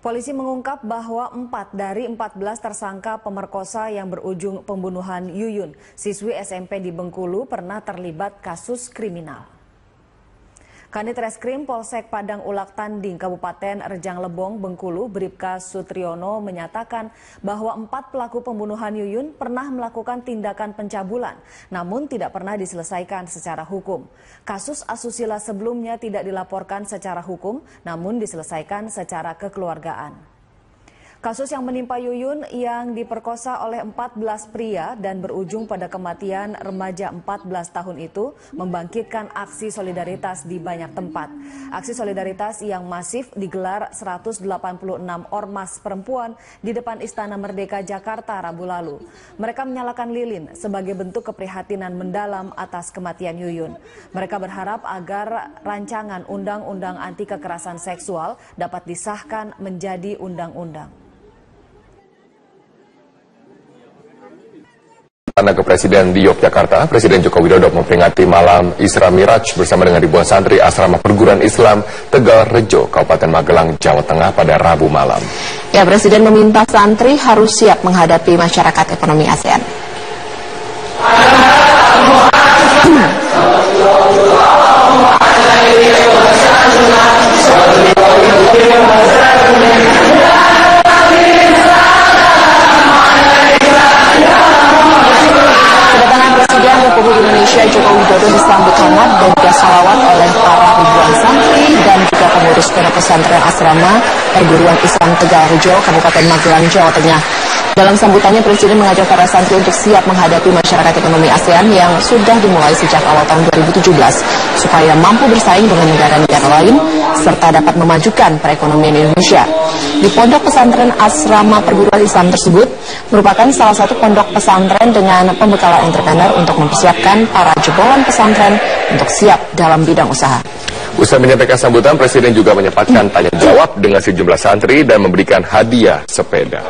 Polisi mengungkap bahwa 4 dari 14 tersangka pemerkosa yang berujung pembunuhan Yuyun, siswi SMP di Bengkulu, pernah terlibat kasus kriminal. Kanit Reskrim Polsek Padang Ulak Tanding, Kabupaten Rejang Lebong, Bengkulu, Bribka Sutriyono menyatakan bahwa 4 pelaku pembunuhan Yuyun pernah melakukan tindakan pencabulan, namun tidak pernah diselesaikan secara hukum. Kasus asusila sebelumnya tidak dilaporkan secara hukum, namun diselesaikan secara kekeluargaan. Kasus yang menimpa Yuyun yang diperkosa oleh 14 pria dan berujung pada kematian remaja 14 tahun itu membangkitkan aksi solidaritas di banyak tempat. Aksi solidaritas yang masif digelar 186 ormas perempuan di depan Istana Merdeka Jakarta Rabu lalu. Mereka menyalakan lilin sebagai bentuk keprihatinan mendalam atas kematian Yuyun. Mereka berharap agar rancangan undang-undang anti kekerasan seksual dapat disahkan menjadi undang-undang. Istana Kepresiden di Yogyakarta, Presiden Joko Widodo memperingati malam Isra Miraj bersama dengan ribuan santri asrama perguruan Islam Tegal Rejo, Kabupaten Magelang, Jawa Tengah pada Rabu malam. Ya, Presiden meminta santri harus siap menghadapi masyarakat ekonomi ASEAN. Joko Widodo disambut hangat dan juga salawat oleh para ribuan santri dan juga pengurus pondok pesantren asrama perguruan Islam Tegal Rejo, Kabupaten Magelang, Jawa Tengah. Dalam sambutannya, Presiden mengajak para santri untuk siap menghadapi masyarakat ekonomi ASEAN yang sudah dimulai sejak awal tahun 2017, supaya mampu bersaing dengan negara-negara lain, serta dapat memajukan perekonomian Indonesia. Di pondok pesantren asrama perguruan Islam tersebut merupakan salah satu pondok pesantren dengan pembekalan entrepreneur untuk mempersiapkan para jebolan pesantren untuk siap dalam bidang usaha. Usai menyampaikan sambutan, Presiden juga menyempatkan tanya jawab dengan sejumlah santri dan memberikan hadiah sepeda.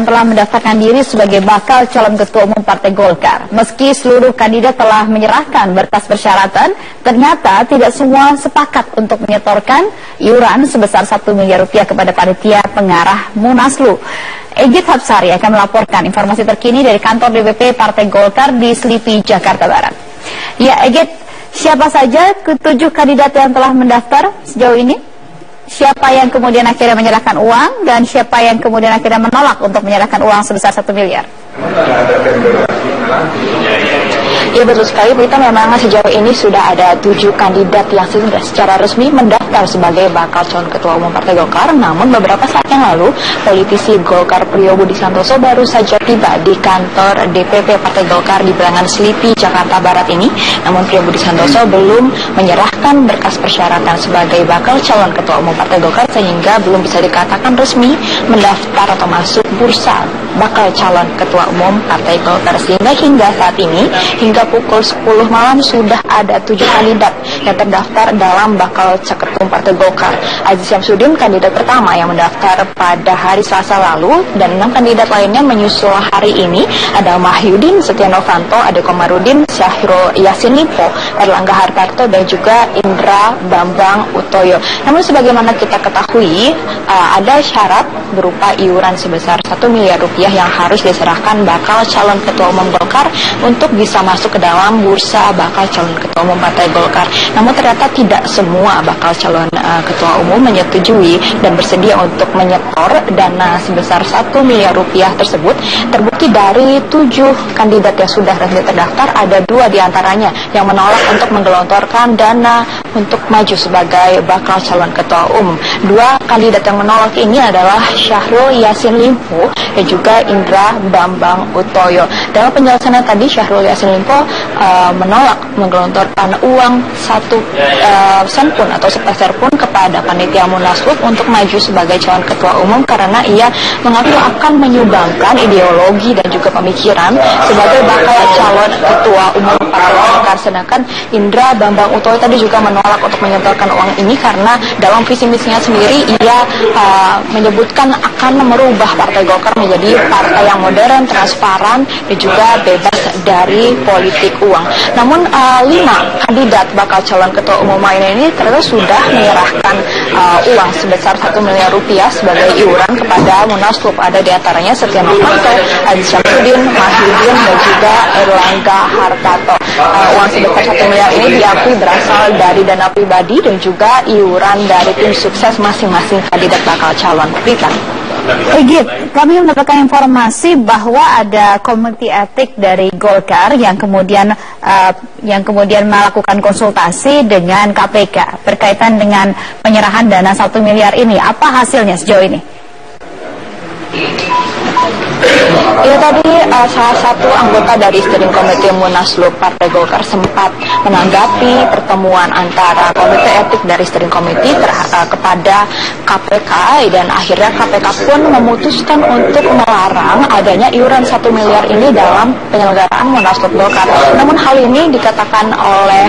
Telah mendaftarkan diri sebagai bakal calon ketua umum Partai Golkar. Meski seluruh kandidat telah menyerahkan berkas persyaratan, ternyata tidak semua sepakat untuk menyetorkan iuran sebesar 1 miliar rupiah kepada panitia pengarah Munaslu. Egit Hapsari akan melaporkan informasi terkini dari kantor DPP Partai Golkar di Selipi, Jakarta Barat. Ya, Egit, siapa saja ke-7 kandidat yang telah mendaftar sejauh ini? Siapa yang kemudian akhirnya menyerahkan uang dan siapa yang kemudian akhirnya menolak untuk menyerahkan uang sebesar 1 miliar? Ya, betul sekali, Berita. Memang sejauh ini sudah ada 7 kandidat yang sudah secara resmi mendaftar sebagai bakal calon ketua umum Partai Golkar. Namun beberapa saat yang lalu, politisi Golkar Priyo Budi Santoso baru saja tiba di kantor DPP Partai Golkar di Bilangan Selipi, Jakarta Barat ini. Namun Priyo Budi Santoso belum menyerahkan berkas persyaratan sebagai bakal calon ketua umum Partai Golkar, sehingga belum bisa dikatakan resmi mendaftar atau masuk bursa bakal calon ketua umum Partai Golkar. Sehingga hingga saat ini, hingga pukul 10 malam sudah ada 7 kandidat yang terdaftar dalam bakal ketua Partai Golkar. Aziz Syamsuddin, kandidat pertama yang mendaftar pada hari Selasa lalu, dan 6 kandidat lainnya menyusul hari ini. Ada Mahyudin Setia Novanto, Ade Komarudin, Syahrul Yassin Limpo, Erlangga Hartarto, dan juga Indra Bambang Utoyo. Namun sebagaimana kita ketahui, ada syarat berupa iuran sebesar 1 miliar rupiah yang harus diserahkan bakal calon ketua umum Golkar untuk bisa masuk ke dalam bursa bakal calon ketua umum Partai Golkar. Namun ternyata tidak semua bakal calon ketua umum menyetujui dan bersedia untuk menyetor dana sebesar 1 miliar rupiah tersebut. Terbukti dari 7 kandidat yang sudah resmi terdaftar, ada 2 diantaranya yang menolak untuk menggelontorkan dana untuk maju sebagai bakal calon ketua umum. 2 kandidat yang menolak ini adalah Syahrul Yassin Limpo dan juga juga Indra Bambang Utoyo. Dalam penjelasannya tadi, Syahrul Yassin Limpo menolak menggelontorkan uang 1 sen pun atau sepeser pun kepada panitia Munaslup untuk maju sebagai calon ketua umum karena ia mengaku akan menyumbangkan ideologi dan juga pemikiran sebagai bakal calon ketua umum Partai Golkar. Sedangkan Indra Bambang Utoyo tadi juga menolak untuk menyetorkan uang ini karena dalam visi misinya sendiri ia menyebutkan akan merubah Partai Golkar menjadi partai yang modern, transparan, dan juga bebas dari politik uang. Namun 5 kandidat bakal calon ketua umum lainnya ini ternyata sudah menyerahkan uang sebesar 1 miliar rupiah sebagai iuran kepada Munaslup. Ada di antaranya Setia Novanto, Aziz Syamsuddin, Mahyudin, dan juga Erlangga Hartarto. Uang sebesar 1 miliar ini diakui berasal dari dana pribadi dan juga iuran dari tim sukses masing-masing kandidat bakal calon. Egit, kami mendapatkan informasi bahwa ada komite etik dari Golkar yang kemudian melakukan konsultasi dengan KPK berkaitan dengan penyerahan dana 1 miliar ini. Apa hasilnya sejauh ini? Ya, tadi salah satu anggota dari steering committee Munaslup Partai Golkar sempat menanggapi pertemuan antara komite etik dari steering committee kepada KPK, dan akhirnya KPK pun memutuskan untuk melarang adanya iuran 1 miliar ini dalam penyelenggaraan Munaslup Golkar. Namun hal ini dikatakan oleh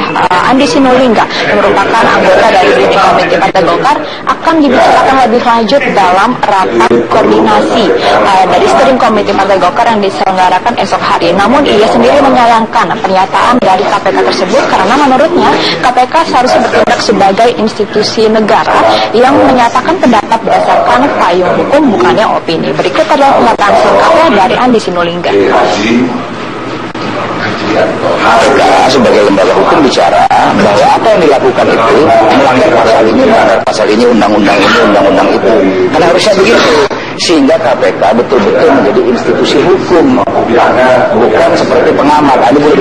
Andi Sinulinga yang merupakan anggota dari steering committee Partai Golkar akan dibicarakan lebih lanjut dalam rapat koordinasi dari steering committee Partai Golkar yang diselenggarakan esok hari. Namun ia sendiri menyayangkan pernyataan dari KPK tersebut karena menurutnya KPK seharusnya bertindak sebagai institusi negara yang menyatakan pendapat berdasarkan payung hukum, bukannya opini. Berikut adalah pernyataan selengkapnya dari Andi Sinulinga. KPK sebagai lembaga hukum bicara bahwa apa yang dilakukan itu melanggar pasal ini, undang-undang ini, undang-undang itu. Karena harusnya begitu, sehingga KPK betul-betul menjadi institusi hukum, bukan seperti pengamat. Ini boleh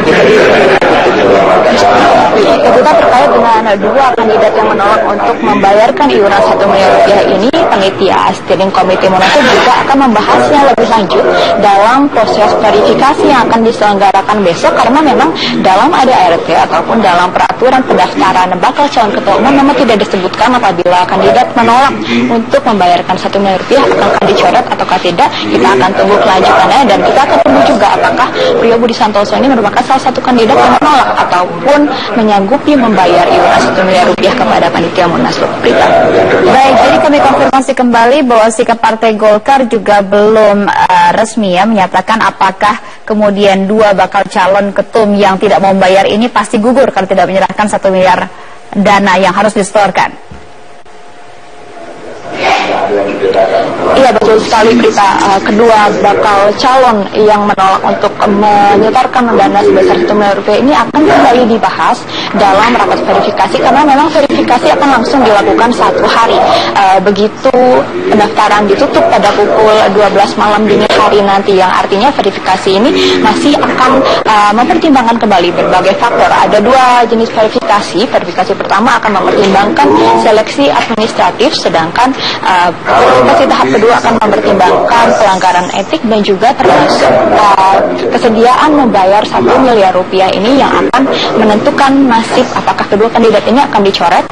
kita terkait dengan 2 kandidat yang menolak untuk membayarkan iuran 1 miliar rupiah ini, panitia steering committee Munaslup juga akan membahasnya lebih lanjut dalam proses verifikasi yang akan diselenggarakan besok, karena memang dalam ADART ataupun dalam peraturan pendaftaran bakal calon ketua umum memang tidak disebutkan apabila kandidat menolak untuk membayarkan 1 miliar rupiah akan dicoret ataukah tidak. Kita akan tunggu kelanjutannya, dan kita akan tunggu juga apakah Priyo Budi Santoso ini merupakan salah satu kandidat yang menolak ataupun menyanggupi membayar iuran 1 miliar rupiah kepada panitia Munaslup. Baik, jadi kami konfirmasi kembali bahwa sikap Partai Golkar juga belum resmi ya menyatakan apakah kemudian 2 bakal calon ketum yang tidak mau membayar ini pasti gugur kalau tidak menyerahkan 1 miliar dana yang harus disetorkan. Iya, betul sekali Prita. Kedua bakal calon yang menolak untuk menyetorkan dana sebesar 1 miliar rupiah ini akan kembali dibahas dalam rapat verifikasi, karena memang verifikasi akan langsung dilakukan 1 hari. Begitu pendaftaran ditutup pada pukul 12 malam dini hari nanti, yang artinya verifikasi ini masih akan mempertimbangkan kembali berbagai faktor. Ada 2 jenis verifikasi. Verifikasi pertama akan mempertimbangkan seleksi administratif, sedangkan verifikasi tahap kedua akan mempertimbangkan pelanggaran etik dan juga termasuk kesediaan membayar 1 miliar rupiah ini yang akan menentukan nasib apakah kedua kandidat ini akan dicoret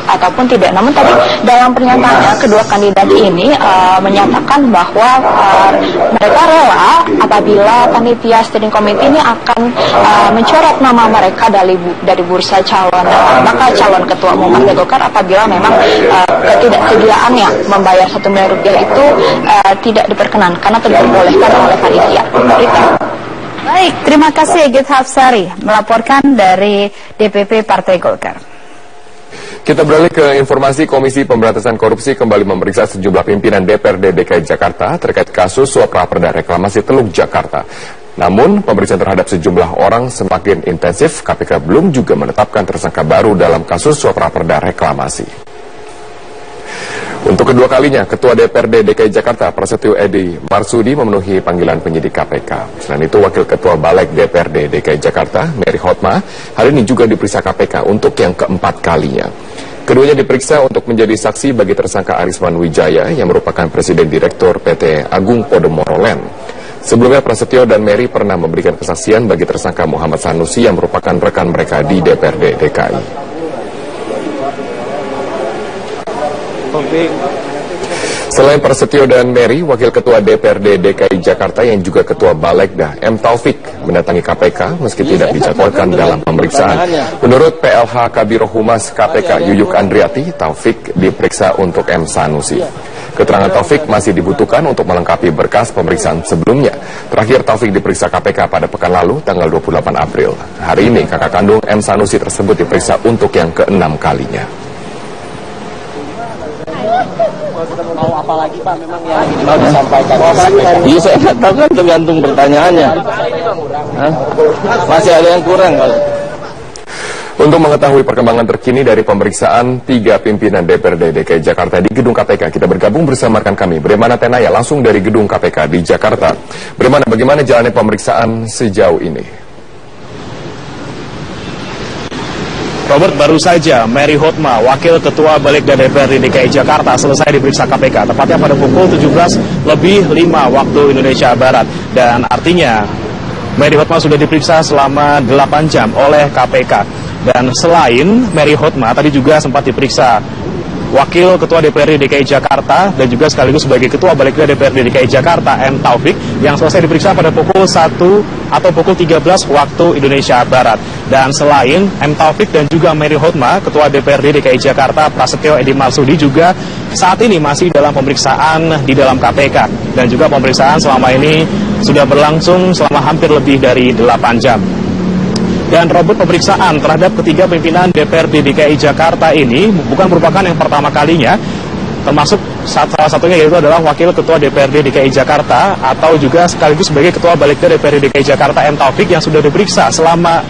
ataupun tidak. Namun tadi dalam pernyataannya kedua kandidat ini menyatakan bahwa mereka rela apabila panitia steering committee ini akan mencoret nama mereka dari bursa bakal calon ketua umum Partai Golkar apabila memang ketidaksediaannya membayar 1 miliar rupiah itu tidak diperkenankan atau diperbolehkan oleh panitia. Baik, terima kasih Egit Hafsari melaporkan dari DPP Partai Golkar. Kita beralih ke informasi. Komisi Pemberantasan Korupsi kembali memeriksa sejumlah pimpinan DPRD DKI Jakarta terkait kasus suap raperda reklamasi Teluk Jakarta. Namun, pemeriksaan terhadap sejumlah orang semakin intensif. KPK belum juga menetapkan tersangka baru dalam kasus suap raperda reklamasi. Untuk kedua kalinya, Ketua DPRD DKI Jakarta Prasetyo Edy Marsudi memenuhi panggilan penyidik KPK. Selain itu, Wakil Ketua Balik DPRD DKI Jakarta, Mary Hotma, hari ini juga diperiksa KPK untuk yang keempat kalinya. Keduanya diperiksa untuk menjadi saksi bagi tersangka Arisman Wijaya yang merupakan Presiden Direktur PT Agung Podomoro Land. Sebelumnya Prasetyo dan Mary pernah memberikan kesaksian bagi tersangka Muhammad Sanusi yang merupakan rekan mereka di DPRD DKI. Selain Prasetyo dan Mary, Wakil Ketua DPRD DKI Jakarta yang juga Ketua Balegda M. Taufik mendatangi KPK meski tidak dijadwalkan dalam pemeriksaan. Menurut PLH Kabiro Humas KPK Yuyuk Andriati, Taufik diperiksa untuk M. Sanusi. Keterangan Taufik masih dibutuhkan untuk melengkapi berkas pemeriksaan sebelumnya. Terakhir Taufik diperiksa KPK pada pekan lalu, tanggal 28 April. Hari ini kakak kandung M. Sanusi tersebut diperiksa untuk yang ke-6 kalinya. Mau apa lagi Pak memang yang mau disampaikan? Iya saya nggak tahu kan tergantung pertanyaannya. Masih ada yang kurang kalau. Untuk mengetahui perkembangan terkini dari pemeriksaan 3 pimpinan DPRD DKI Jakarta di gedung KPK, kita bergabung bersama rekan kami, Bremana Tenaya, langsung dari gedung KPK di Jakarta. Bremana, bagaimana jalannya pemeriksaan sejauh ini? Robert, baru saja Mary Hotma, Wakil Ketua Balegda DPRD DKI Jakarta, selesai diperiksa KPK, tepatnya pada pukul 17:05 waktu Indonesia Barat. Dan artinya Mary Hotma sudah diperiksa selama 8 jam oleh KPK. Dan selain Mary Hotma, tadi juga sempat diperiksa Wakil Ketua DPRD DKI Jakarta dan juga sekaligus sebagai Ketua Balegda DPRD DKI Jakarta M. Taufik yang selesai diperiksa pada pukul 1 atau pukul 13 waktu Indonesia Barat. Dan selain M. Taufik dan juga Mary Hotma, Ketua DPRD DKI Jakarta Prasetyo Edy Marsudi juga saat ini masih dalam pemeriksaan di dalam KPK. Dan juga pemeriksaan selama ini sudah berlangsung selama hampir lebih dari 8 jam. Dan Robert, pemeriksaan terhadap ketiga pimpinan DPRD DKI Jakarta ini bukan merupakan yang pertama kalinya, termasuk salah satunya yaitu adalah Wakil Ketua DPRD DKI Jakarta atau juga sekaligus sebagai Ketua Balegda DPRD DKI Jakarta M. Taufik yang sudah diperiksa selama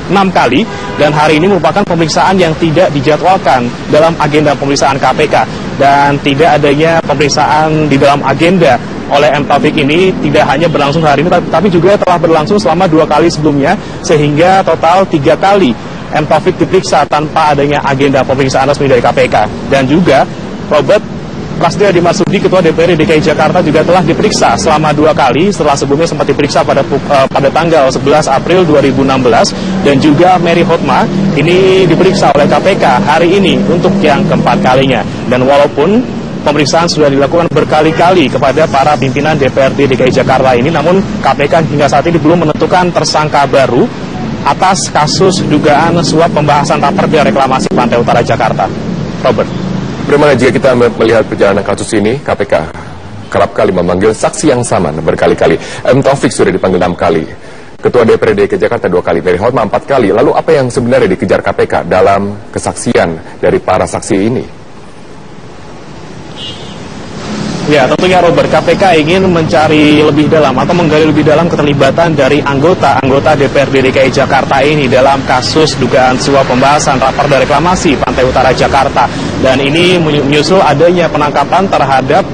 6 kali, dan hari ini merupakan pemeriksaan yang tidak dijadwalkan dalam agenda pemeriksaan KPK. Dan tidak adanya pemeriksaan di dalam agenda oleh M. Taufik ini tidak hanya berlangsung hari ini, tapi juga telah berlangsung selama 2 kali sebelumnya, sehingga total 3 kali M. Taufik diperiksa tanpa adanya agenda pemeriksaan resmi dari KPK. Dan juga Robert, Prasetyo Edy Marsudi, Ketua DPRD DKI Jakarta juga telah diperiksa selama 2 kali, setelah sebelumnya sempat diperiksa pada tanggal 11 April 2016, dan juga Mary Hotma ini diperiksa oleh KPK hari ini untuk yang keempat kalinya. Dan walaupun pemeriksaan sudah dilakukan berkali-kali kepada para pimpinan DPRD DKI Jakarta ini, namun KPK hingga saat ini belum menentukan tersangka baru atas kasus dugaan suap pembahasan raperda reklamasi Pantai Utara Jakarta. Robert. Bagaimana jika kita melihat perjalanan kasus ini, KPK kerap kali memanggil saksi yang sama berkali-kali. M. Taufik sudah dipanggil 6 kali. Ketua DPRD DKI Jakarta 2 kali, Mary Hotma 4 kali. Lalu apa yang sebenarnya dikejar KPK dalam kesaksian dari para saksi ini? Ya, tentunya Robert, KPK ingin mencari lebih dalam atau menggali lebih dalam keterlibatan dari anggota DPRD DKI Jakarta ini dalam kasus dugaan suap pembahasan raperda reklamasi Pantai Utara Jakarta. Dan ini menyusul adanya penangkapan terhadap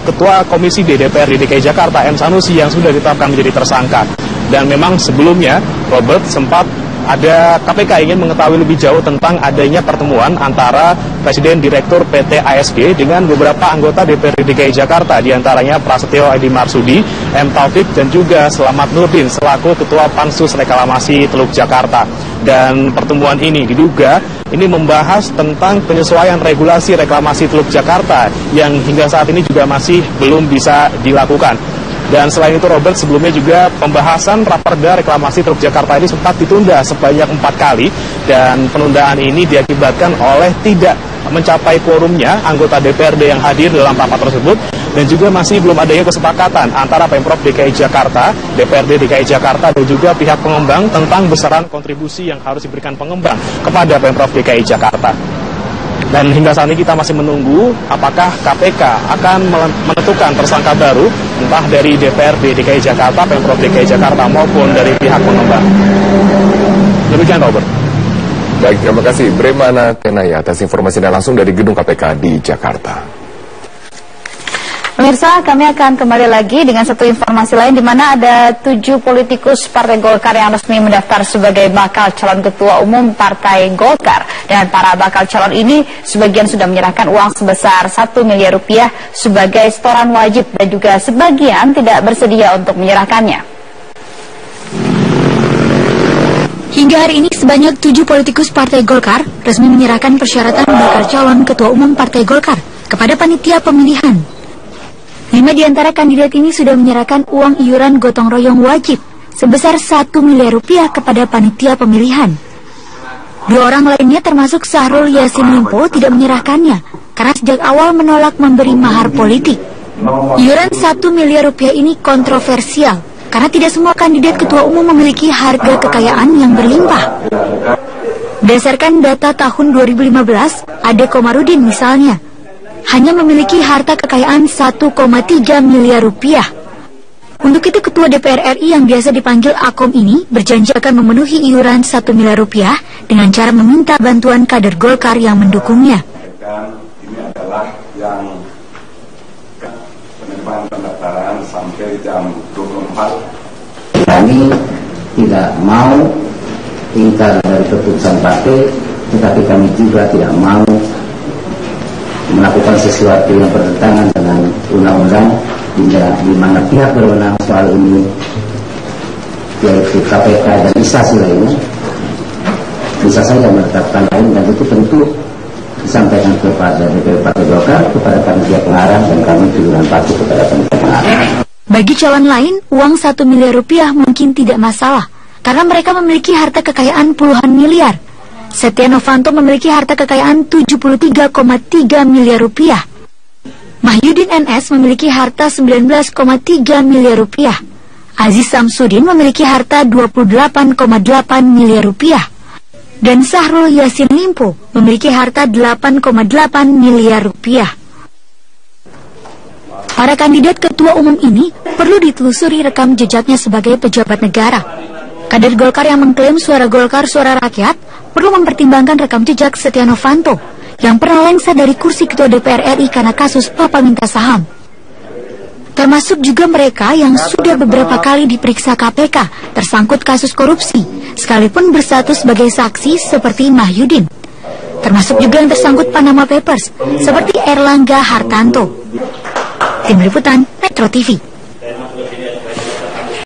Ketua Komisi D DPRD DKI Jakarta M. Sanusi yang sudah ditetapkan menjadi tersangka. Dan memang sebelumnya Robert sempat ada KPK ingin mengetahui lebih jauh tentang adanya pertemuan antara Presiden Direktur PT ASG dengan beberapa anggota DPRD DKI Jakarta, diantaranya Prasetyo Edy Marsudi, M. Taufik, dan juga Selamat Nurdin selaku Ketua Pansus Reklamasi Teluk Jakarta. Dan pertemuan ini diduga ini membahas tentang penyesuaian regulasi reklamasi Teluk Jakarta yang hingga saat ini juga masih belum bisa dilakukan. Dan selain itu Robert, sebelumnya juga pembahasan raperda reklamasi Teluk Jakarta ini sempat ditunda sebanyak 4 kali, dan penundaan ini diakibatkan oleh tidak mencapai quorumnya anggota DPRD yang hadir dalam rapat tersebut, dan juga masih belum adanya kesepakatan antara Pemprov DKI Jakarta, DPRD DKI Jakarta, dan juga pihak pengembang tentang besaran kontribusi yang harus diberikan pengembang kepada Pemprov DKI Jakarta. Dan hingga saat ini kita masih menunggu apakah KPK akan menentukan tersangka baru, entah dari DPRD DKI Jakarta, Pemprov DKI Jakarta, maupun dari pihak pengembang. Demikian, Robert. Baik, terima kasih Bremana Tenaya atas informasinya langsung dari gedung KPK di Jakarta. Pemirsa, kami akan kembali lagi dengan satu informasi lain di mana ada 7 politikus Partai Golkar yang resmi mendaftar sebagai bakal calon ketua umum Partai Golkar. Dan para bakal calon ini sebagian sudah menyerahkan uang sebesar 1 miliar rupiah sebagai setoran wajib dan juga sebagian tidak bersedia untuk menyerahkannya. Hingga hari ini sebanyak 7 politikus Partai Golkar resmi menyerahkan persyaratan bakal calon ketua umum Partai Golkar kepada panitia pemilihan. 5 di antara kandidat ini sudah menyerahkan uang iuran gotong royong wajib sebesar 1 miliar rupiah kepada panitia pemilihan. 2 orang lainnya termasuk Syahrul Yassin Limpo tidak menyerahkannya karena sejak awal menolak memberi mahar politik. Iuran 1 miliar rupiah ini kontroversial karena tidak semua kandidat ketua umum memiliki harga kekayaan yang berlimpah. Berdasarkan data tahun 2015, Ade Komarudin misalnya hanya memiliki harta kekayaan 1,3 miliar rupiah. Untuk itu Ketua DPR RI yang biasa dipanggil Akom ini berjanji akan memenuhi iuran 1 miliar rupiah dengan cara meminta bantuan kader Golkar yang mendukungnya. Ini adalah yang penerimaan pendaftaran sampai jam 24. Kami tidak mau ingkar dari keputusan partai, tetapi kami juga tidak mau melakukan sesuatu yang bertentangan dengan undang-undang di mana pihak berwenang soal ini yaitu KPK dan instansi lainnya bisa saja menetapkan lain, dan itu tentu disampaikan kepada DPP Partai Golkar, kepada panitia pengarah, dan kami dengan patuh kepada panitia pengarah. Bagi calon lain, uang 1 miliar rupiah mungkin tidak masalah karena mereka memiliki harta kekayaan puluhan miliar. Setia Novanto memiliki harta kekayaan 73,3 miliar rupiah. Mahyudin NS memiliki harta 19,3 miliar rupiah. Aziz Samsudin memiliki harta 28,8 miliar rupiah. Dan Syahrul Yassin Limpo memiliki harta 8,8 miliar rupiah. Para kandidat ketua umum ini perlu ditelusuri rekam jejaknya sebagai pejabat negara. Kader Golkar yang mengklaim suara Golkar suara rakyat perlu mempertimbangkan rekam jejak Setia Novanto yang pernah lengser dari kursi Ketua DPR RI karena kasus papa minta saham. Termasuk juga mereka yang sudah beberapa kali diperiksa KPK tersangkut kasus korupsi, sekalipun berstatus sebagai saksi seperti Mahyudin. Termasuk juga yang tersangkut Panama Papers seperti Erlangga Hartanto. Tim Liputan Metro TV.